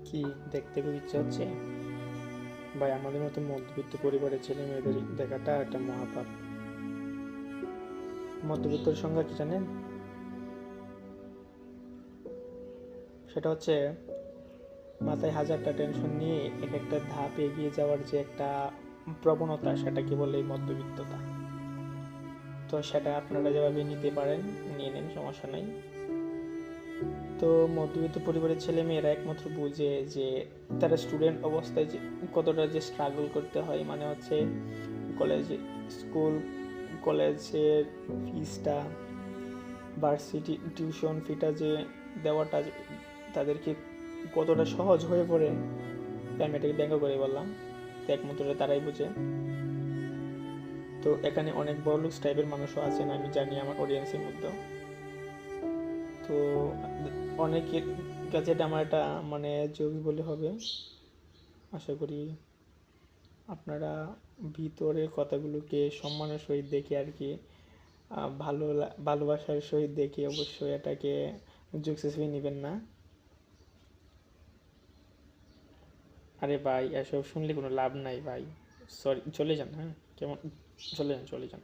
কি দেখতে খুব ইচ্ছা হচ্ছে? ভাই, আমাদের মতো মধ্যবিত্ত পরিবারের ছেলে মেয়েদের দেখাটা একটা মহাপাপ। মধ্যবিত্তর সংজ্ঞা কি জানেন? সেটা হচ্ছে মাথায় হাজারটা টেনশন নিয়ে এক একটা ধাপ এগিয়ে যাওয়ার যে একটা প্রবণতা, সেটাকে বলে মধ্যবিত্ততা। তো সেটা আপনারা যেভাবে নিতে পারেন নিয়ে নেন, সমস্যা নাই। তো মধ্যবিত্ত পরিবারের ছেলে মেয়েরা একমাত্র বুঝে যে তারা স্টুডেন্ট অবস্থায় যে কতটা যে স্ট্রাগল করতে হয়, মানে হচ্ছে কলেজে, স্কুল কলেজের ফিসটা, ভার্সিটি টিউশন ফিটা যে দেওয়াটা তাদেরকে কতটা সহজ হয়ে পড়ে। আমি এটাকে ব্যঙ্গ করে বললাম, তো একমাত্র তারাই বুঝে। তো এখানে অনেক বড় লোক টাইপের মানুষও আছেন, আমি জানি আমার অডিয়েন্সের মধ্যে। তো অনেকের কাছে এটা আমার একটা মানে জবি বলে হবে। আশা করি আপনারা ভিতরের কথাগুলোকে সম্মানের সহিত দেখে আর কি, ভালোবাসার সহিত দেখে অবশ্যই এটাকে জোকস নেবেন না। আরে ভাই, এসব শুনলে কোনো লাভ নাই ভাই। সরি, চলে যান। হ্যাঁ, কেমন? চলে যান, চলে যান।